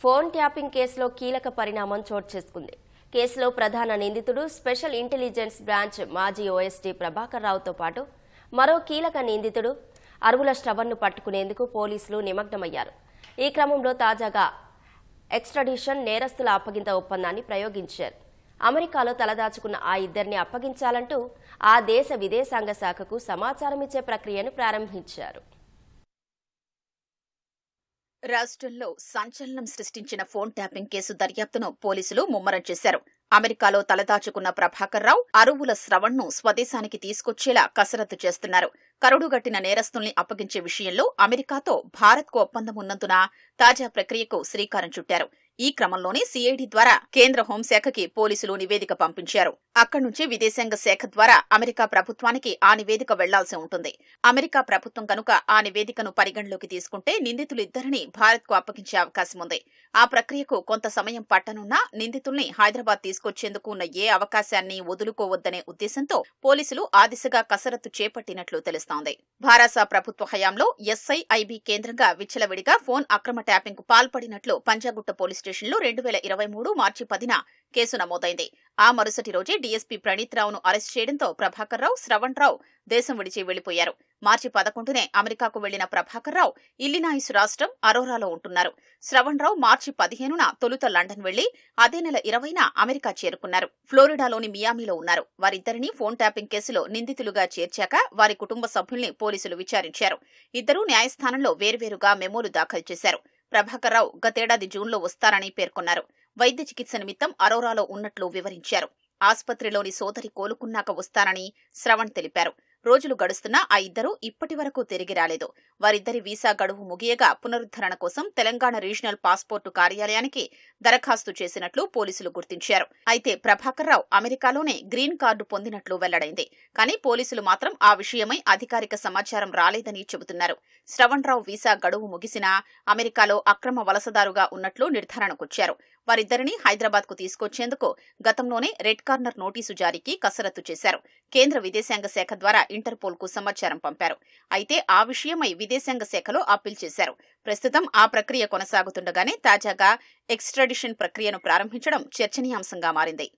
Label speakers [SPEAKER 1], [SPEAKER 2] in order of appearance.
[SPEAKER 1] Phone tapping కేసులో కీలక పరిణామం చోటు చేసుకుంది. కేసులో ప్రధాన నిందితుడు స్పెషల్ ఇంటెలిజెన్స్ బ్రాంచ్ మాజీ ఓఎస్డీ ప్రభాకర్ రావుతో పాటు మరో కీలక నిందితుడు అరువుల శ్రవణ్ను పట్టుకునేందుకు పోలీసులు నిమగ్నమయ్యారు. ఈ క్రమంలో తాజాగా ఎక్స్ట్రాడిషన్ నేరస్తుల అప్పగింత ఒప్పందాన్ని ప్రయోగించారు. అమెరికాలో తలదాచుకున్న ఆ ఇద్దరిని అప్పగించాలంటూ ఆ దేశ విదేశాంగ శాఖకు సమాచారం ఇచ్చే ప్రక్రియను ప్రారంభించారు.
[SPEAKER 2] రాష్ట్రంలో సంచలనం సృష్టించిన ఫోన్ ట్యాపింగ్ కేసు దర్యాప్తును పోలీసులు ముమ్మరం చేశారు. అమెరికాలో తలదాచుకున్న ప్రభాకర్ రావు అరువుల శ్రవణ్ను స్వదేశానికి తీసుకొచ్చేలా కసరత్తు చేస్తున్నారు. కరుడుగట్టిన నేరస్తుల్ని అప్పగించే విషయంలో అమెరికాతో భారత్కు ఒప్పందం ఉన్నందున తాజా ప్రక్రియకు శ్రీకారం చుట్టారు. ఈ క్రమంలోనే సిఐడి ద్వారా కేంద్ర హోంశాఖకి పోలీసులు నివేదిక పంపించారు. అక్కడి నుంచి విదేశాంగ శాఖ ద్వారా అమెరికా ప్రభుత్వానికి ఆ నివేదిక వెళ్లాల్సి ఉంటుంది. అమెరికా ప్రభుత్వం కనుక ఆ నివేదికను పరిగణలోకి తీసుకుంటే నిందితులిద్దరిని భారత్కు అప్పగించే అవకాశం ఉంది. ఆ ప్రక్రియకు కొంత సమయం పట్టనున్నా నిందితుల్ని హైదరాబాద్ తీసుకొచ్చేందుకు ఉన్న ఏ అవకాశాన్ని వదులుకోవద్దనే ఉద్దేశంతో పోలీసులు ఆ దిశగా కసరత్తు చేపట్టినట్లు తెలుస్తోంది. భారత ప్రభుత్వ హయాంలో ఎస్ఐఐబి కేంద్రంగా విచ్చలవిడిగా ఫోన్ అక్రమ ట్యాపింగ్ కు పాల్పడినట్లు పంజాగుట్ట పోలీస్ స్టేషన్లో 2023 మార్చి 10న కేసు నమోదైంది. ఆ మరుసటి రోజే డీఎస్పీ ప్రణీత్ రావును అరెస్ట్ చేయడంతో ప్రభాకర్ రావు, శ్రవణ్ రావు దేశం విడిచి వెళ్లిపోయారు. మార్చి 11నే అమెరికాకు వెళ్లిన ప్రభాకర్ రావు ఇల్లినాయిస్ రాష్ట్రం అరోరాలో ఉంటున్నారు. శ్రవణ్ రావు మార్చి 15న తొలుత లండన్ వెళ్లి అదే నెల 20న అమెరికా చేరుకున్నారు. ఫ్లోరిడాలోని మియామిలో ఉన్నారు. వారిద్దరిని ఫోన్ ట్యాపింగ్ కేసులో నిందితులుగా చేర్చాక వారి కుటుంబ సభ్యుల్ని పోలీసులు విచారించారు. ఇద్దరూ న్యాయస్థానంలో వేర్వేరుగా మెమోలు దాఖలు చేశారు. ప్రభాకర్ రావు గతేడాది జూన్లో వస్తారని పేర్కొన్నారు. వైద్య చికిత్స నిమిత్తం అరోరాలో ఉన్నట్లు వివరించారు. ఆస్పత్రిలోని సోదరి కోలుకున్నాక వస్తారని శ్రవణ్ తెలిపారు. రోజులు గడుస్తున్నా ఆ ఇద్దరూ ఇప్పటి వరకు తిరిగి రాలేదు. వారిద్దరి వీసా గడువు ముగియగా పునరుద్ధరణ కోసం తెలంగాణ రీజనల్ పాస్పోర్టు కార్యాలయానికి దరఖాస్తు చేసినట్లు పోలీసులు గుర్తించారు. అయితే ప్రభాకర్ రావు అమెరికాలోనే గ్రీన్ కార్డు పొందినట్లు వెల్లడైంది. కానీ పోలీసులు మాత్రం ఆ విషయమై అధికారిక సమాచారం రాలేదని చెబుతున్నారు. శ్రవణ్ రావు వీసా గడువు ముగిసినా అమెరికాలో అక్రమ వలసదారుగా ఉన్నట్లు నిర్ధారణకొచ్చారు. వారిద్దరిని హైదరాబాద్ కు తీసుకొచ్చేందుకు గతంలోనే రెడ్ కార్నర్ నోటీసు జారీకి కసరత్తు చేశారు. కేంద్ర విదేశాంగ శాఖ ద్వారా ఇంటర్పోల్ కు సమాచారం పంపారు. అయితే ఆ విషయమై విదేశాంగ శాఖలో అప్పీల్ చేశారు. ప్రస్తుతం ఆ ప్రక్రియ కొనసాగుతుండగానే తాజాగా ఎక్స్ట్రాడిషన్ ప్రక్రియను ప్రారంభించడం చర్చనీయాంశంగా మారింది.